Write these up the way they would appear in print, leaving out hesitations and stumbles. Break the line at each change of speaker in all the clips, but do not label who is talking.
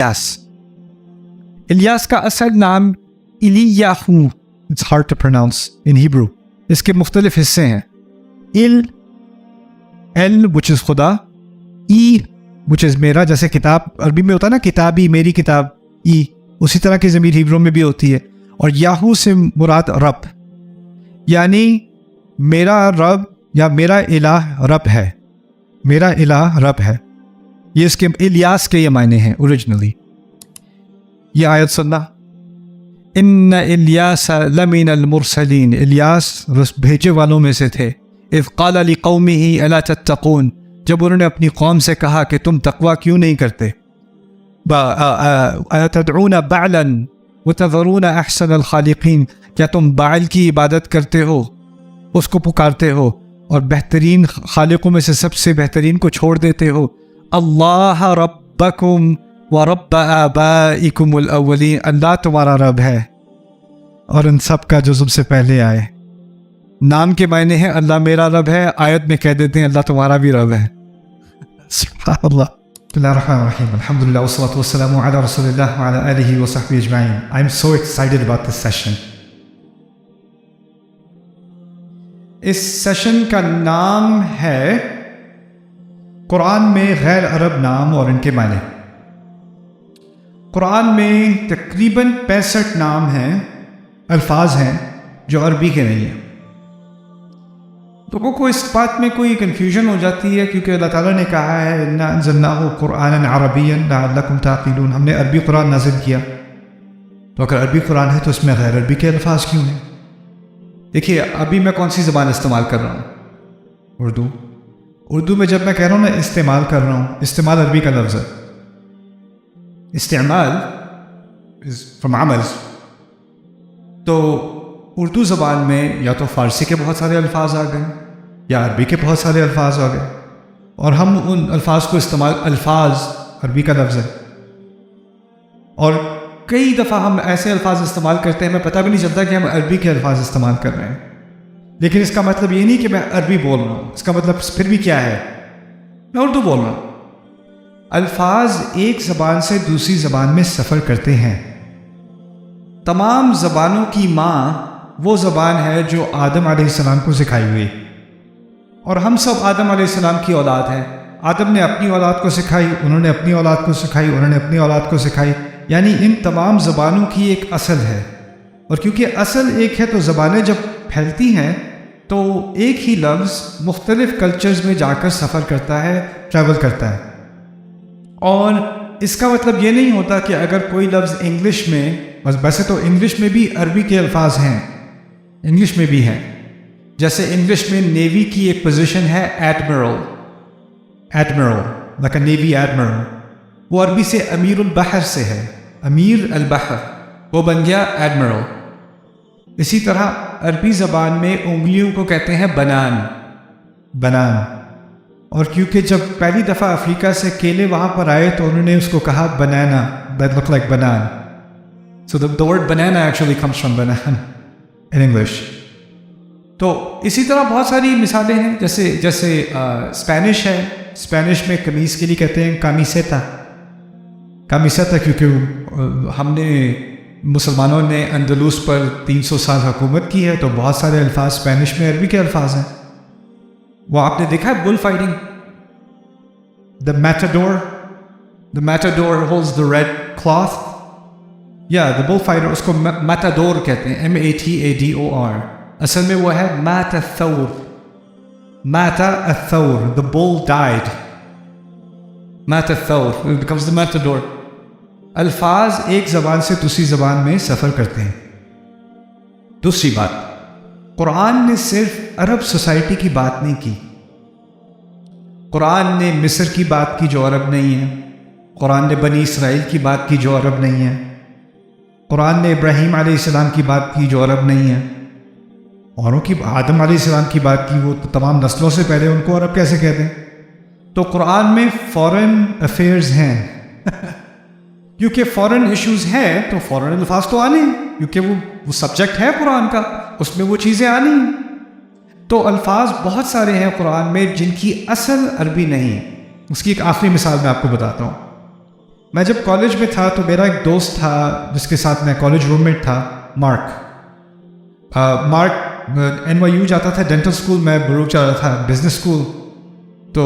الیاس. الیاس کا اصل نام الیاہو. It's hard to pronounce in Hebrew. اس کے مختلف حصے ہیں. ال which is خدا, ای which is میرا, جیسے کتاب عربی میں ہوتا ہے نا کتابی, میری کتاب, ای اسی طرح کی ضمیر ہیبرو میں بھی ہوتی ہے. اور یاہو سے مراد رب, یعنی میرا رب یا میرا الہ رب ہے, میرا الہ رب ہے. یہ اس کے الیاس کے یہ معنی ہیں اوریجنلی. یہ آیت سننا. ان الیاس لمن المرسلین, الیاس بھیجے والوں میں سے تھے. اذ قال لقومه الا تتقون, جب انہوں نے اپنی قوم سے کہا کہ تم تقوی کیوں نہیں کرتے. تدعون بعلا وتذرون احسن الخالقین, کیا تم بعل کی عبادت کرتے ہو, اس کو پکارتے ہو, اور بہترین خالقوں میں سے سب سے بہترین کو چھوڑ دیتے ہو. اللہ ربکم ورب آبائکم الاولین, اللہ تمہارا رب ہے اور ان سب کا جو سب سے پہلے آئے. نام کے معنی ہے اللہ میرا رب ہے, آیت میں کہہ دیتے ہیں اللہ تمہارا بھی رب ہے. سبحان اللہ. بسم اللہ الرحمن الرحیم. الحمدللہ والصلاۃ والسلام علی رسول اللہ وعلی آلہ وصحبہ اجمعین. I am so excited about this session. اس سیشن کا نام ہے قرآن میں غیر عرب نام اور ان کے معنی. قرآن میں تقریباً 65 نام ہیں, الفاظ ہیں جو عربی کے نہیں ہیں. لوگوں کو اس بات میں کوئی کنفیوژن ہو جاتی ہے کیونکہ اللہ تعالیٰ نے کہا ہے انا انزلناہ قرآنا عربیا لعلکم تعقلون, ہم نے عربی قرآن نازل کیا. تو اگر عربی قرآن ہے تو اس میں غیر عربی کے الفاظ کیوں ہیں؟ دیکھیے ابھی میں کون سی زبان استعمال کر رہا ہوں؟ اردو. اردو میں جب میں کہہ رہا ہوں نا استعمال کر رہا ہوں, استعمال عربی کا لفظ ہے. استعمال فرام عمل. تو اردو زبان میں یا تو فارسی کے بہت سارے الفاظ آ گئے یا عربی کے بہت سارے الفاظ آ گئے, اور ہم ان الفاظ کو استعمال, الفاظ عربی کا لفظ ہے, اور کئی دفعہ ہم ایسے الفاظ استعمال کرتے ہیں ہمیں پتہ بھی نہیں چلتا کہ ہم عربی کے الفاظ استعمال کر رہے ہیں. لیکن اس کا مطلب یہ نہیں کہ میں عربی بول رہا ہوں, اس کا مطلب پھر بھی کیا ہے, میں اردو بول رہا ہوں. الفاظ ایک زبان سے دوسری زبان میں سفر کرتے ہیں. تمام زبانوں کی ماں وہ زبان ہے جو آدم علیہ السلام کو سکھائی ہوئی, اور ہم سب آدم علیہ السلام کی اولاد ہیں. آدم نے اپنی اولاد کو سکھائی, انہوں نے اپنی اولاد کو سکھائی, انہوں نے اپنی اولاد کو سکھائی. یعنی ان تمام زبانوں کی ایک اصل ہے, اور کیونکہ اصل ایک ہے تو زبانیں جب پھیلتی ہیں تو ایک ہی لفظ مختلف کلچرز میں جا کر سفر کرتا ہے, ٹریول کرتا ہے. اور اس کا مطلب یہ نہیں ہوتا کہ اگر کوئی لفظ انگلش میں, ویسے تو انگلش میں بھی عربی کے الفاظ ہیں, انگلش میں بھی ہیں. جیسے انگلش میں نیوی کی ایک پوزیشن ہے admiral, admiral like a navy admiral, وہ عربی سے امیر البحر سے ہے, امیر البحر, وہ بن گیا ایڈمرل. اسی طرح عربی زبان میں انگلیوں کو کہتے ہیں بنان, بنان. اور کیونکہ جب پہلی دفعہ افریقہ سے کیلے وہاں پر آئے تو انہوں نے اس کو کہا بنانا, that look like banana. So the word banana actually comes from banana in English. تو اسی طرح بہت ساری مثالیں ہیں, جیسے اسپینش ہے, اسپینش میں قمیص کے لیے کہتے ہیں کامیسیتا, کامیسیتا, کیونکہ ہم نے مسلمانوں نے اندلس پر 300 سال حکومت کی ہے تو بہت سارے الفاظ اسپینش میں عربی کے الفاظ ہیں. وہ آپ نے دیکھا ہے bull fighting, the matador holds the red cloth. Yeah, the bullfighter, اس کو matador کہتے ہیں, M-A-T-A-D-O-R. اصل میں وہ ہے مات الثور, مات الثور, the bull died. مات الثور, it becomes the matador. الفاظ ایک زبان سے دوسری زبان میں سفر کرتے ہیں. دوسری بات, قرآن نے صرف عرب سوسائٹی کی بات نہیں کی. قرآن نے مصر کی بات کی جو عرب نہیں ہے, قرآن نے بنی اسرائیل کی بات کی جو عرب نہیں ہے, قرآن نے ابراہیم علیہ السلام کی بات کی جو عرب نہیں ہے, اوروں کی آدم علیہ السلام کی بات کی, وہ تمام نسلوں سے پہلے, ان کو عرب کیسے کہتے ہیں؟ تو قرآن میں فورن افیئرز ہیں کیونکہ فورن ایشوز ہیں تو فورن الفاظ تو آنے ہیں, کیونکہ وہ سبجیکٹ ہے قرآن کا, اس میں وہ چیزیں آنی ہیں. تو الفاظ بہت سارے ہیں قرآن میں جن کی اصل عربی نہیں. اس کی ایک آخری مثال میں آپ کو بتاتا ہوں. میں جب کالج میں تھا تو میرا ایک دوست تھا جس کے ساتھ میں کالج روم میٹ تھا، مارک۔ مارک NYU جاتا تھا ڈینٹل اسکول، میں بروک جاتا تھا بزنس اسکول، تو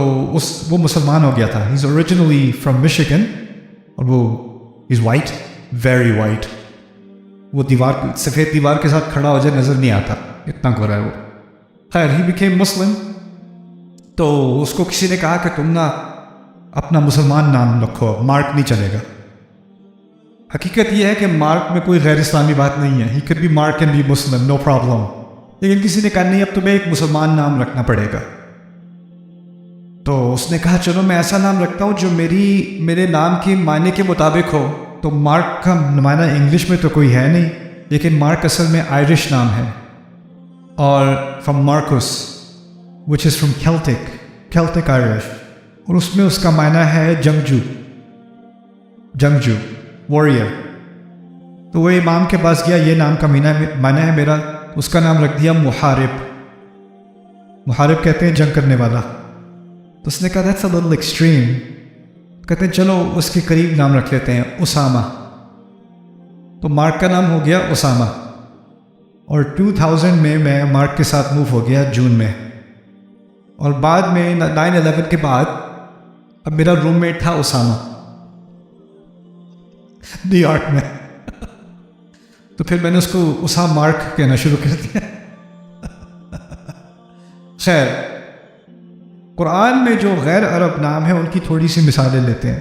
وہ مسلمان ہو گیا تھا۔ ہی از اوریجنلی فرام مشیگن، اور وہ از وائٹ، ویری وائٹ، وہ سفید دیوار کے ساتھ کھڑا ہو جائے نظر نہیں آتا، اتنا گورا ہے وہ۔ خیر، ہی بیکیم مسلم، تو اس کو کسی نے کہا کہ تم نا اپنا مسلمان نام رکھو، مارک نہیں چلے گا۔ حقیقت یہ ہے کہ مارک میں کوئی غیر اسلامی بات نہیں ہے، he could be Mark and be Muslim, no problem, لیکن کسی نے کہا نہیں اب تمہیں ایک مسلمان نام رکھنا پڑے گا۔ تو اس نے کہا چلو میں ایسا نام رکھتا ہوں جو میرے نام کے معنی کے مطابق ہو۔ تو مارک کا معنی انگلش میں تو کوئی ہے نہیں، لیکن مارک اصل میں آئرش نام ہے، اور from marks which is from Celtic Irish, اور اس میں اس کا معنی ہے جنگجو، واریر۔ تو وہ امام کے پاس گیا، یہ نام کا معنی ہے میرا، اس کا نام رکھ دیا محارب کہتے ہیں جنگ کرنے والا۔ تو اس نے کہا دیٹس اے لٹل ایکسٹریم، کہتے ہیں چلو اس کے قریب نام رکھ لیتے ہیں، اسامہ۔ تو مارک کا نام ہو گیا اسامہ، اور 2000 میں میں مارک کے ساتھ موو ہو گیا جون میں، اور بعد میں 9/11 کے بعد اب میرا روم میٹ تھا اسامہ نیو یارک میں، تو پھر میں نے اس کو اسامہ مارک کہنا شروع کر دیا۔ خیر، قرآن میں جو غیر عرب نام ہیں ان کی تھوڑی سی مثالیں لیتے ہیں۔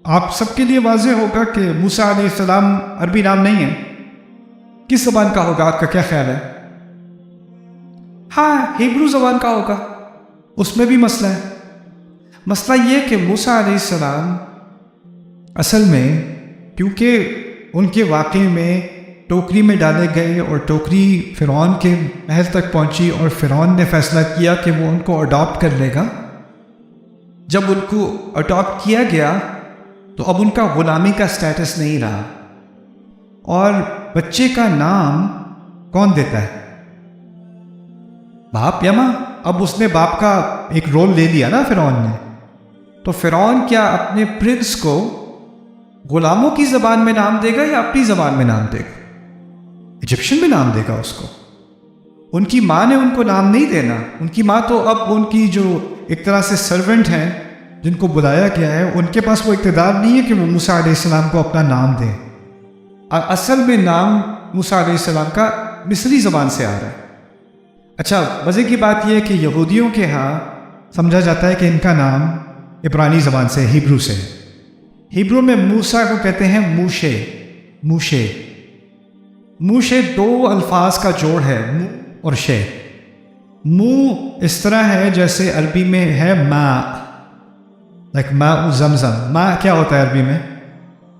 آپ سب کے لیے واضح ہوگا کہ موسیٰ علیہ السلام عربی نام نہیں ہے، کس زبان کا ہوگا؟ آپ کا کیا خیال ہے؟ ہاں، ہیبرو زبان کا ہوگا۔ اس میں بھی مسئلہ ہے۔ مسئلہ یہ کہ موسیٰ علیہ السلام اصل میں کیونکہ ان کے واقعے میں ٹوکری میں ڈالے گئے اور ٹوکری فرعون کے محل تک پہنچی، اور فرعون نے فیصلہ کیا کہ وہ ان کو اڈاپٹ کر لے گا۔ جب ان کو اڈاپٹ کیا گیا تو اب ان کا غلامی کا سٹیٹس نہیں رہا، اور بچے کا نام کون دیتا ہے؟ باپ یا ماں؟ اب اس نے باپ کا ایک رول لے لیا نا فرعون نے، تو فرعون کیا اپنے پرنس کو غلاموں کی زبان میں نام دے گا یا اپنی زبان میں نام دے گا؟ ایجپشن میں نام دے گا اس کو۔ ان کی ماں نے ان کو نام نہیں دینا، ان کی ماں تو اب ان کی جو ایک طرح سے سرونٹ ہیں جن کو بلایا گیا ہے، ان کے پاس وہ اقتدار نہیں ہے کہ وہ موسیٰ علیہ السلام کو اپنا نام دیں۔ اصل میں نام موسیٰ علیہ السلام کا مصری زبان سے آ رہا ہے۔ اچھا، مزے کی بات یہ ہے کہ یہودیوں کے ہاں سمجھا جاتا ہے کہ ان کا نام عبرانی زبان سے، ہیبرو سے۔ ہیبرو میں موسیٰ کو کہتے ہیں موشے دو الفاظ کا جوڑ ہے، مو اور شے۔ مو اس طرح ہے جیسے عربی میں ہے ماء، لائک ماء زمزم۔ ماء کیا ہوتا ہے عربی میں؟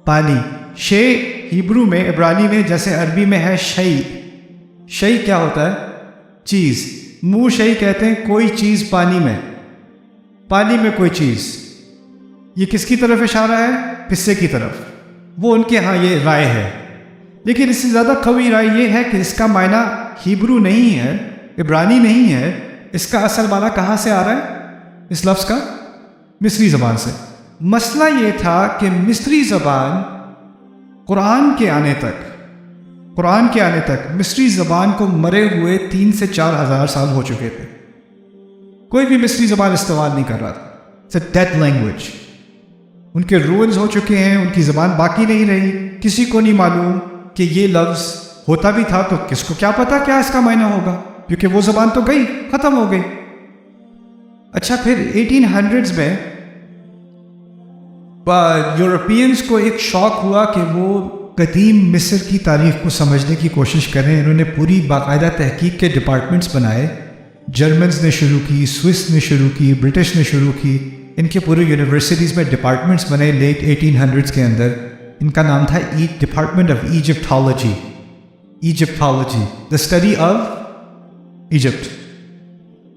پانی۔ شے ہیبرو میں، عبرانی میں جیسے عربی میں ہے شیء کیا ہوتا ہے؟ چیز۔ مو شیء کہتے ہیں کوئی چیز پانی میں کوئی چیز۔ یہ کس کی طرف اشارہ ہے؟ قصے کی طرف۔ وہ ان کے ہاں یہ رائے ہے، لیکن اس سے زیادہ قوی رائے یہ ہے کہ اس کا معنی ہیبرو نہیں ہے، عبرانی نہیں ہے، اس کا اصل معنی کہاں سے آ رہا ہے اس لفظ کا؟ مصری زبان سے۔ مسئلہ یہ تھا کہ مصری زبان قرآن کے آنے تک مصری زبان کو مرے ہوئے 3 سے 4 ہزار سال ہو چکے تھے۔ کوئی بھی مصری زبان استعمال نہیں کر رہا تھا۔ It's a dead language. ان کے روئنز ہو چکے ہیں، ان کی زبان باقی نہیں رہی، کسی کو نہیں معلوم کہ یہ لفظ ہوتا بھی تھا تو کس کو کیا پتا کیا اس کا معنی ہوگا، کیونکہ وہ زبان تو گئی، ختم ہو گئی۔ اچھا، پھر 1800s میں یورپینز کو ایک شوق ہوا کہ وہ قدیم مصر کی تاریخ کو سمجھنے کی کوشش کریں۔ انہوں نے پوری باقاعدہ تحقیق کے ڈپارٹمنٹس بنائے، جرمنز نے شروع کی، سوئس نے شروع کی، برٹش نے شروع کی، ان کے پورے یونیورسٹیز میں ڈپارٹمنٹس بنے لیٹ 1800s کے اندر۔ ان کا نام تھا department of Egyptology, the study of Egypt.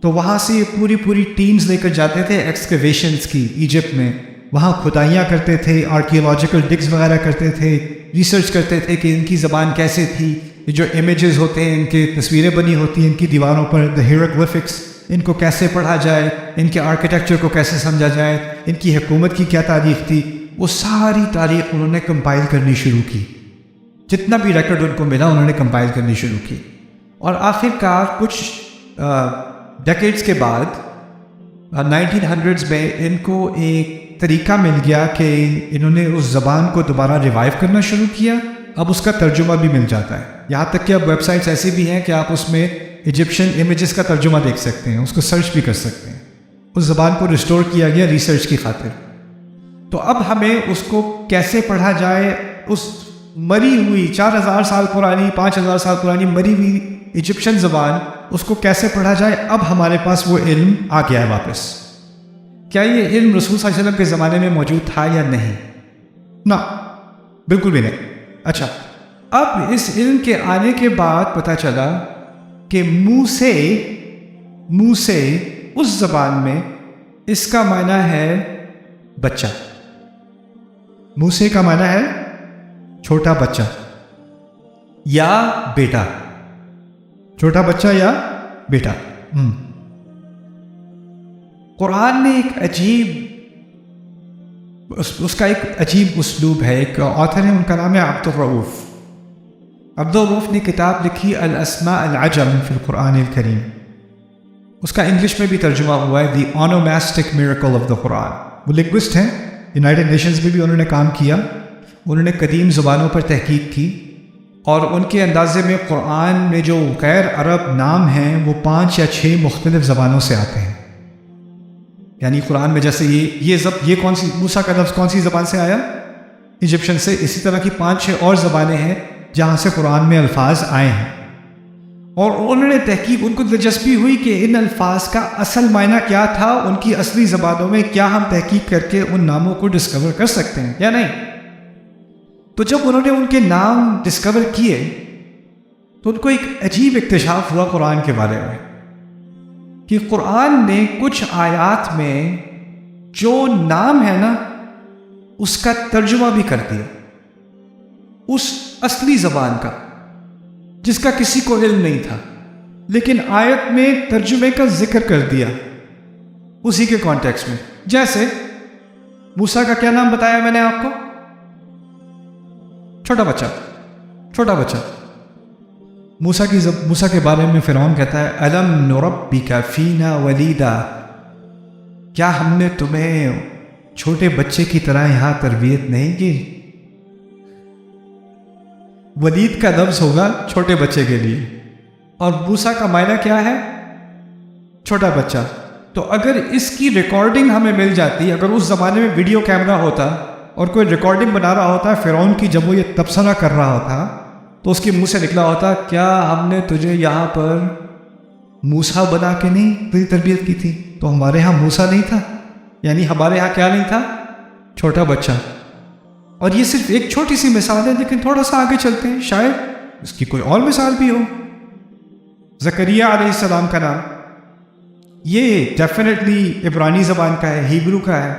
تو وہاں سے یہ پوری ٹیمز لے کر جاتے تھے ایکسکیویشنز کی ایجپٹ میں، وہاں کھدائیاں کرتے تھے، آرکیولوجیکل ڈگز وغیرہ کرتے تھے، ریسرچ کرتے تھے کہ ان کی زبان کیسے تھی، یہ جو امیجز ہوتے ہیں، ان کی تصویریں بنی ہوتی ہیں ان کی دیواروں پر، دا ہیروگلیفکس، ان کو کیسے پڑھا جائے، ان کے آرکیٹیکچر کو کیسے سمجھا جائے، ان کی حکومت کی کیا تاریخ تھی، وہ ساری تاریخ انہوں نے کمپائل کرنی شروع کی. جتنا بھی ریکارڈ ان کو ملا انہوں نے کمپائل کرنی شروع کی. اور آخر کار کچھ ڈیکیڈز کے بعد 1900s میں ان کو ایک طریقہ مل گیا کہ انہوں نے اس زبان کو دوبارہ ریوائیو کرنا شروع کیا. اب اس کا ترجمہ بھی مل جاتا ہے. یہاں تک کہ اب ویب سائٹس ایسی بھی ہیں کہ آپ اس میں ایجپشن امیجز کا ترجمہ دیکھ سکتے ہیں, اس کو سرچ بھی کر سکتے ہیں. اس زبان کو ریسٹور کیا گیا ریسرچ کی خاطر. تو اب ہمیں اس کو کیسے پڑھا جائے, اس مری ہوئی 4000 سال پرانی 5000 سال پرانی مری ہوئی ایجپشن زبان, اس کو کیسے پڑھا جائے, اب ہمارے پاس وہ علم آ گیا ہے واپس. کیا یہ علم رسول صلی اللہ علیہ وسلم کے زمانے میں موجود تھا یا نہیں؟ نہ, بالکل بھی نہیں. اچھا, اب اس علم کے آنے کے بعد پتہ چلا کہ منہ سے اس زبان میں اس کا معنی ہے بچہ. موسیٰ کا معنی ہے چھوٹا بچہ یا بیٹا, چھوٹا بچہ یا بیٹا. قرآن نے ایک عجیب اس کا ایک عجیب اسلوب ہے. ایک آتھر ہے, ان کا نام ہے عبدالرؤوف. عبدالرؤوف نے کتاب لکھی الاسماء العجم فی القرآن الکریم. اس کا انگلش میں بھی ترجمہ ہوا ہے دی اونوماسٹک میریکل آف دا قرآن. وہ لنگوسٹ ہیں, یونائٹڈ نیشنز میں بھی انہوں نے کام کیا. انہوں نے قدیم زبانوں پر تحقیق کی اور ان کے اندازے میں قرآن میں جو غیر عرب نام ہیں وہ 5 یا 6 مختلف زبانوں سے آتے ہیں. یعنی قرآن میں جیسے یہ کون سی موسیٰ کا لفظ کون سی زبان سے آیا؟ ایجپشن سے. اسی طرح کی 5-6 اور زبانیں ہیں جہاں سے قرآن میں الفاظ آئے ہیں. اور انہوں نے تحقیق, ان کو دلچسپی ہوئی کہ ان الفاظ کا اصل معنی کیا تھا ان کی اصلی زبانوں میں, کیا ہم تحقیق کر کے ان ناموں کو ڈسکور کر سکتے ہیں یا نہیں. تو جب انہوں نے ان کے نام ڈسکور کیے تو ان کو ایک عجیب اکتشاف ہوا قرآن کے بارے میں کہ قرآن نے کچھ آیات میں جو نام ہے نا اس کا ترجمہ بھی کر دیا اس اصلی زبان کا, جس کا کسی کو علم نہیں تھا, لیکن آیت میں ترجمے کا ذکر کر دیا اسی کے کانٹیکسٹ میں. جیسے موسیٰ کا کیا نام بتایا میں نے آپ کو؟ چھوٹا بچہ. موسیٰ کے بارے میں فرعون کہتا ہے الم نربک فینا ولیدا, کیا ہم نے تمہیں چھوٹے بچے کی طرح یہاں تربیت نہیں کی؟ ولید کا لفظ ہوگا چھوٹے بچے کے لیے, اور موسیٰ کا معنی کیا ہے؟ چھوٹا بچہ. تو اگر اس کی ریکارڈنگ ہمیں مل جاتی, اگر اس زمانے میں ویڈیو کیمرہ ہوتا اور کوئی ریکارڈنگ بنا رہا ہوتا فرعون کی جب وہ یہ تبصرہ کر رہا ہوتا, تو اس کے منہ سے نکلا ہوتا کیا ہم نے تجھے یہاں پر موسیٰ بنا کے نہیں تیری تربیت کی تھی؟ تو ہمارے ہاں موسیٰ نہیں تھا, یعنی ہمارے ہاں کیا نہیں تھا؟ چھوٹا بچہ. اور یہ صرف ایک چھوٹی سی مثال ہے, لیکن تھوڑا سا آگے چلتے ہیں, شاید اس کی کوئی اور مثال بھی ہو. زکریا علیہ السلام کا نام, یہ ڈیفینیٹلی عبرانی زبان کا ہے, ہیبرو کا ہے.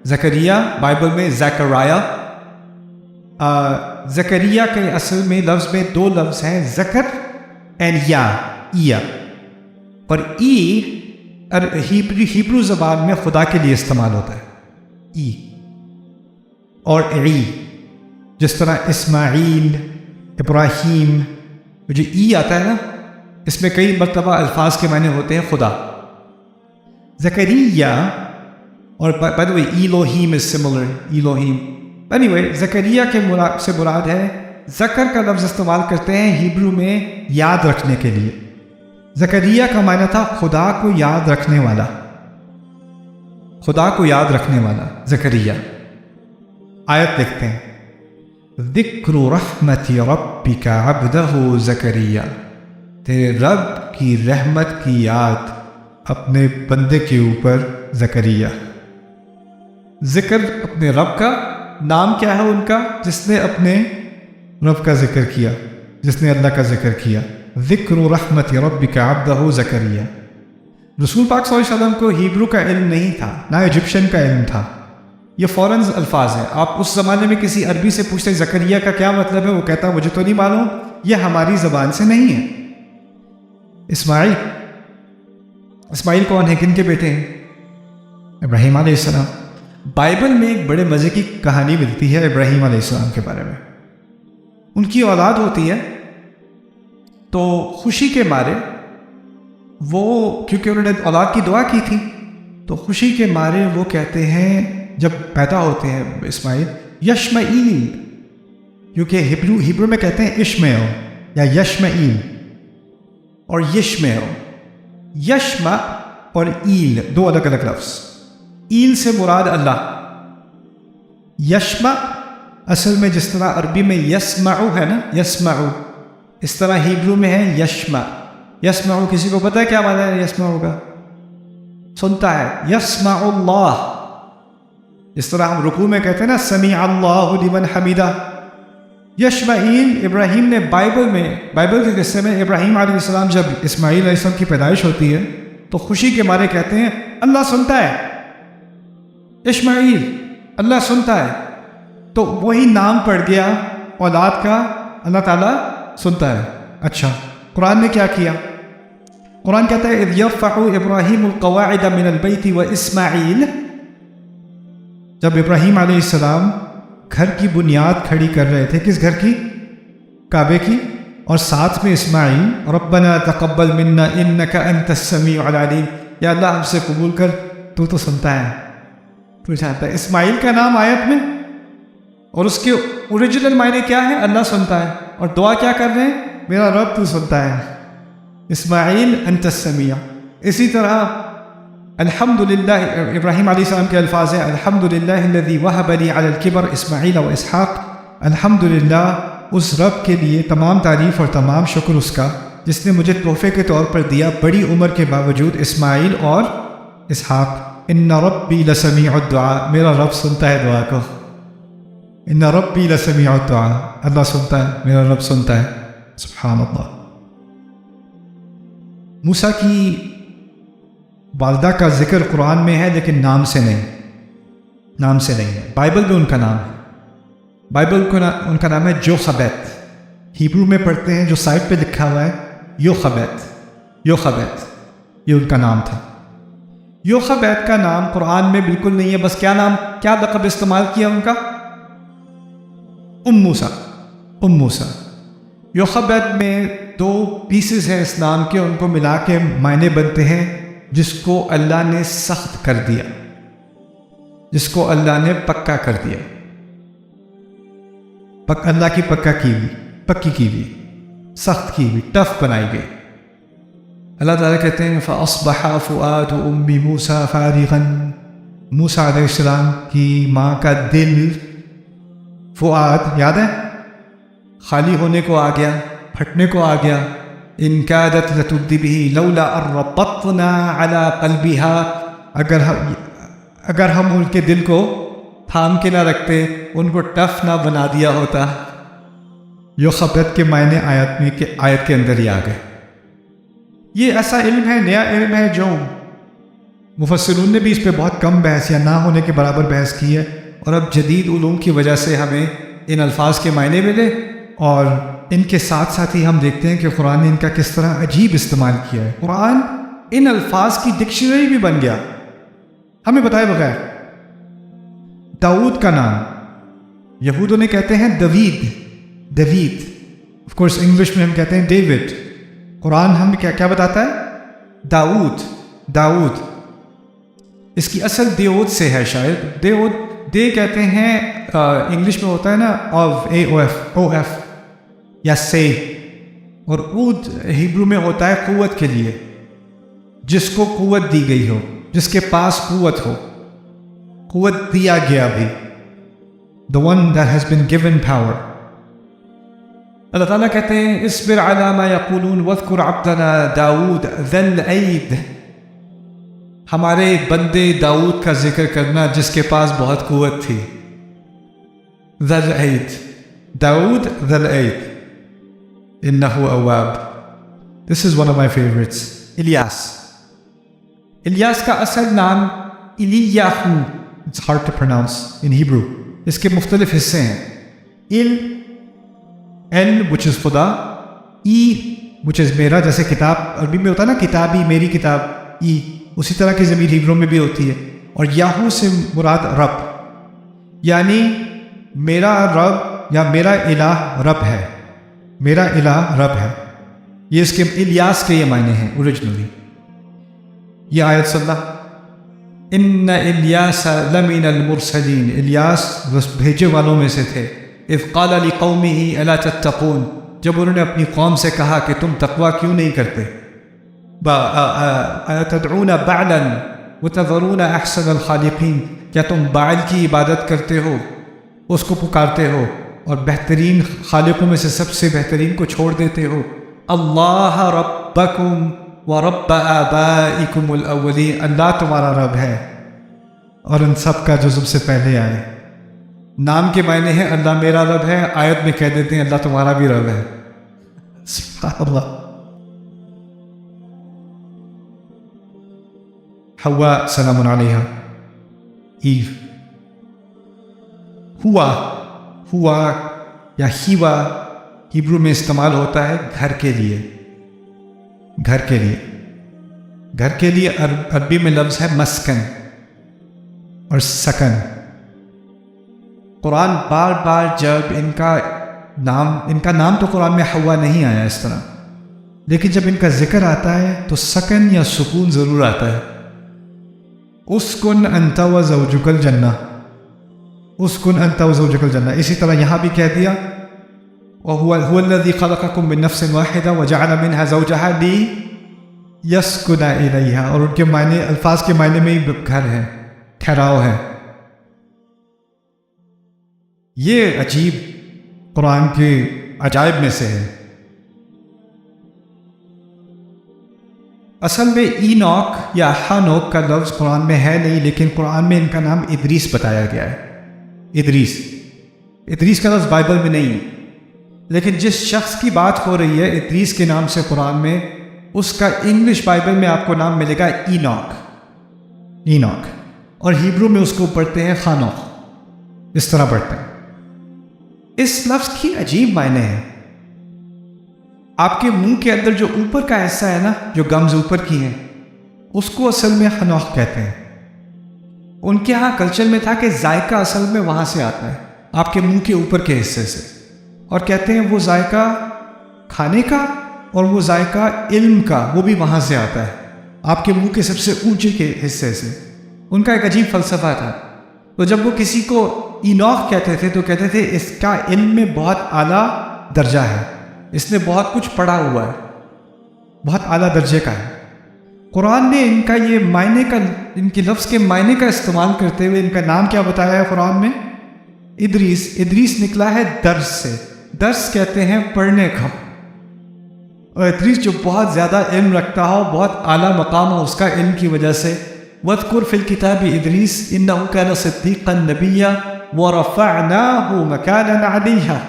زکریا بائبل میں زکریا. زکریا کے اصل میں لفظ میں 2 لفظ ہیں, زکر اینڈ یا, اور ہیبرو زبان میں خدا کے لیے استعمال ہوتا ہے ای, اور عی, جس طرح اسماعیل, ابراہیم, جو ای آتا ہے نا اس میں کئی مرتبہ الفاظ کے معنی ہوتے ہیں خدا. زکریا, اور by the way ایلوہیم is similar, ایلوہیم. anyway زکریا کے سے مراد ہے, ذکر کا لفظ استعمال کرتے ہیں ہیبرو میں یاد رکھنے کے لیے. زکریا کا معنی تھا خدا کو یاد رکھنے والا, خدا کو یاد رکھنے والا زکریا. آیت لکھتے ہیں ذکر رحمت ربک عبدہ زکریا, تیرے رب کی رحمت کی یاد اپنے بندے کے اوپر زکریا. ذکر اپنے رب کا, نام کیا ہے ان کا جس نے اپنے رب کا ذکر کیا, جس نے اللہ کا ذکر کیا. ذکر رحمت ربک عبدہ زکریا. رسول پاک صلی اللہ علیہ وسلم کو ہیبرو کا علم نہیں تھا, نہ ایجپشن کا علم تھا. یہ فوراً الفاظ ہیں. آپ اس زمانے میں کسی عربی سے پوچھتے زکریا کا کیا مطلب ہے, وہ کہتا مجھے تو نہیں معلوم, یہ ہماری زبان سے نہیں ہے. اسماعیل کون ہے, کن کے بیٹے ہیں؟ ابراہیم علیہ السلام. بائبل میں ایک بڑے مزے کی کہانی ملتی ہے ابراہیم علیہ السلام کے بارے میں. ان کی اولاد ہوتی ہے تو خوشی کے مارے وہ، کیونکہ انہوں نے اولاد کی دعا کی تھی، تو خوشی کے مارے وہ کہتے ہیں جب پیدا ہوتے ہیں اسماعیل، یشمعیل، کیونکہ ہیبرو میں کہتے ہیں اشمعیل یا یشمعیل اور یشمعیل. یشمع اور ایل دو الگ الگ لفظ. ایل سے مراد اللہ. یشمع اصل میں جس طرح عربی میں یسمعو ہے نا، یسمعو، اس طرح ہیبرو میں ہے یشمع. یسمعو کسی کو پتہ ہے کیا معنی ہے یسمعو کا؟ سنتا ہے. یسمع اللہ، اس طرح ہم رکوع میں کہتے ہیں نا سمیع اللہ لمن حمیدہ. یشمعیل ابراہیم نے بائبل کے قصے میں ابراہیم علیہ السلام جب اسماعیل علیہ السلام کی پیدائش ہوتی ہے تو خوشی کے مارے کہتے ہیں اللہ سنتا ہے، اشمعیل اللہ سنتا ہے. تو وہی نام پڑ گیا اولاد کا، اللہ تعالیٰ سنتا ہے. اچھا قرآن نے کیا کیا؟ قرآن کہتا ہے اذ یرفع ابراہیم القواعد من البیت واسماعیل. جب ابراہیم علیہ السلام گھر کی بنیاد کھڑی کر رہے تھے، کس گھر کی؟ کعبے کی، اور ساتھ میں اسماعیل، ربنا تقبل منا انک انت السمیع العلیم، یا اللہ ہم سے قبول کر، تو سنتا ہے، تو جانتا ہے. اسماعیل کا نام آیت میں، اور اس کے اوریجنل معنی کیا ہے؟ اللہ سنتا ہے. اور دعا کیا کر رہے ہیں؟ میرا رب تو سنتا ہے. اسماعیل انت السمیع. اسی طرح الحمدللہ، ابراہیم علیہ السلام کے الفاظ ہیں الحمدللہ الذی وہب لی علی الکبر اسماعیل و اسحاق. الحمدللہ، اس رب کے لیے تمام تعریف اور تمام شکر اس کا جس نے مجھے تحفے کے طور پر دیا بڑی عمر کے باوجود اسماعیل اور اسحاق. ان ربی لسمیع الدعاء، میرا رب سنتا ہے دعا کو. ان ربی لسمیع الدعاء، اللہ سنتا ہے، میرا رب سنتا ہے. سبحان اللہ. موسیٰ کی والدہ کا ذکر قرآن میں ہے لیکن نام سے نہیں ہے. بائبل میں ان کا نام ہے. بائبل ان کا نام ہے جوخبیت. ہیبرو میں پڑھتے ہیں جو سائٹ پہ لکھا ہوا ہے یوخبیت، یہ ان کا نام تھا. یوخبیت کا نام قرآن میں بالکل نہیں ہے. بس کیا لقب استعمال کیا ان کا؟ ام موسیٰ. یوخبیت میں دو پیسز ہیں اس نام کے، ان کو ملا کے معنی بنتے ہیں جس کو اللہ نے سخت کر دیا، جس کو اللہ نے پکا کر دیا. اللہ کی پکی کی ہوئی، سخت کی ہوئی، ٹف بنائی گئی. اللہ تعالیٰ کہتے ہیں فَأَصْبَحَ فُؤَادُ أُمِّ مُوسَىٰ فَارِغًا. موسیٰ علیہ السلام کی ماں کا دل، فؤاد یاد ہے، خالی ہونے کو آ گیا، پھٹنے کو آ گیا. إِن كَادَتْ لَتُبْدِي بِهِ لَوْلَا أَن رَّبَطْنَا عَلَىٰ قَلْبِهَا. اگر ہم ان کے دل کو تھام کے نہ رکھتے، ان کو ٹف نہ بنا دیا ہوتا. یوخبیت کے معنی آیت کے اندر ہی آ گئے. یہ ایسا علم ہے، نیا علم ہے، جو مفسرون نے بھی اس پہ بہت کم بحث یا نہ ہونے کے برابر بحث کی ہے. اور اب جدید علوم کی وجہ سے ہمیں ان الفاظ کے معنی ملے، اور ان کے ساتھ ساتھ ہی ہم دیکھتے ہیں کہ قرآن نے ان کا کس طرح عجیب استعمال کیا ہے. قرآن ان الفاظ کی ڈکشنری بھی بن گیا ہمیں بتائے بغیر. داؤد کا نام یہودوں نے کہتے ہیں دوید، آف کورس انگلش میں ہم کہتے ہیں ڈیوڈ. قرآن ہم کیا بتاتا ہے؟ داؤد. اس کی اصل دیود سے ہے شاید. دے کہتے ہیں انگلش میں ہوتا ہے نا او ایف یا سے، اور اود ہیبرو میں ہوتا ہے قوت کے لیے، جس کو قوت دی گئی ہو، جس کے پاس قوت ہو، قوت دیا گیا بھی. the one that has been given power. اللہ تعالیٰ کہتے ہیں اصبر علی ما یقولون واذکر عبدنا داود ذی الایڈ. ہمارے بندے داؤد کا ذکر کرنا جس کے پاس بہت قوت تھی. ذی الایڈ، داؤد ذی الایڈ، انہ اواب. This is one of my favorites. Ilyas کا اصل نام الیاہو. It's hard to pronounce in Hebrew. اس کے مختلف حصے ہیں. ال which is خدا، ای which is میرا، جیسے کتاب عربی میں ہوتا ہے نا کتابی، میری کتاب، ای اسی طرح کی ضمیر ہیبرو میں بھی ہوتی ہے. اور یاہو سے مراد رب، یعنی میرا رب یا میرا الہ رب ہے، میرا الہ رب ہے. یہ اس کے الیاس کے یہ معنی ہیں اوریجنلی. یہ آیت صلی اللہ ان الیاس لمن المرسلین، الیاس بھیجے والوں میں سے تھے. اذ قال لقومه الا تتقون، جب انہوں نے اپنی قوم سے کہا کہ تم تقوی کیوں نہیں کرتے. تدعون بعلا وتذرون احسن الخالقین، کیا تم بعل کی عبادت کرتے ہو، اس کو پکارتے ہو اور بہترین خالقوں میں سے سب سے بہترین کو چھوڑ دیتے ہو. اللہ ربکم ورب آبائکم الاولین، اللہ تمہارا رب ہے اور ان سب کا جو سب سے پہلے آئے. نام کے معنی ہے اللہ میرا رب ہے، آیت میں کہہ دیتے ہیں اللہ تمہارا بھی رب ہے. سبحان اللہ. حوا سلام علیہا، ایو. ہوا یا ہیوا ہیبرو میں استعمال ہوتا ہے گھر کے لیے. گھر کے لیے، گھر کے لیے عربی میں لفظ ہے مسکن اور سکن. قرآن بار بار جب ان کا نام تو قرآن میں حوا نہیں آیا اس طرح، لیکن جب ان کا ذکر آتا ہے تو سکن یا سکون ضرور آتا ہے. اسکن انت و زوجک الجنہ، اسکن انت و زوجک الجنہ. اسی طرح یہاں بھی کہہ دیا وَهُوَ الَّذِي خَلَقَكُم مِّن نَّفْسٍ وَاحِدَةٍ وَجَعَلَ مِنْهَا زَوْجَهَا لِيَسْكُنَ إِلَيْهَا، اور ان کے معنی الفاظ کے معنی میں ہی گھر ہے، ٹھہراؤ ہے. یہ عجیب قرآن کے عجائب میں سے ہے. اصل میں اینوک یا ہانوک کا لفظ قرآن میں ہے نہیں، لیکن قرآن میں ان کا نام ادریس بتایا گیا ہے. ادریس کا لفظ بائبل میں نہیں ہے، لیکن جس شخص کی بات ہو رہی ہے ادریس کے نام سے قرآن میں، اس کا انگلش بائبل میں آپ کو نام ملے گا اینوک، اور ہیبرو میں اس کو پڑھتے ہیں خانوک. اس طرح پڑھتے ہیں. اس لفظ کی عجیب معنی ہے. آپ کے منہ کے اندر جو اوپر کا حصہ ہے نا، جو گمز اوپر کی ہیں، اس کو اصل میں خنوخ کہتے ہیں. ان کے ہاں کلچر میں تھا کہ ذائقہ اصل میں وہاں سے آتا ہے، آپ کے منہ کے اوپر کے حصے سے، اور کہتے ہیں وہ ذائقہ کھانے کا اور وہ ذائقہ علم کا وہ بھی وہاں سے آتا ہے، آپ کے منہ کے سب سے اونچے کے حصے سے. ان کا ایک عجیب فلسفہ تھا. تو جب وہ کسی کو اینوخ کہتے تھے تو کہتے تھے اس کا علم میں بہت اعلیٰ درجہ ہے، اس نے بہت کچھ پڑھا ہوا ہے، بہت اعلیٰ درجے کا ہے. قرآن نے ان کا یہ معنی کا، ان کے لفظ کے معنی کا استعمال کرتے ہوئے ان کا نام کیا بتایا ہے قرآن میں؟ ادریس نکلا ہے درس سے. درس کہتے ہیں پڑھنے کا. اور ادریس جو بہت زیادہ علم رکھتا ہو، بہت اعلیٰ مقام ہو اس کا علم کی وجہ سے. وَاذْكُرْ فِي الْكِتَابِ إِدْرِيسَ إِنَّهُ كَانَ صِدِّيقًا نَبِيًّا وَرَفَعْنَاهُ مَكَانًا عَلِيًّا.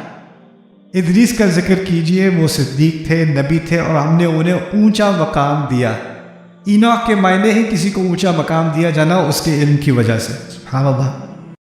ادریس کا ذکر کیجئے، وہ صدیق تھے، نبی تھے، اور ہم نے انہیں اونچا مقام دیا. اینوخ کے معنی ہے کسی کو اونچا مقام دیا جانا اس کے علم کی وجہ سے. سبحان اللہ.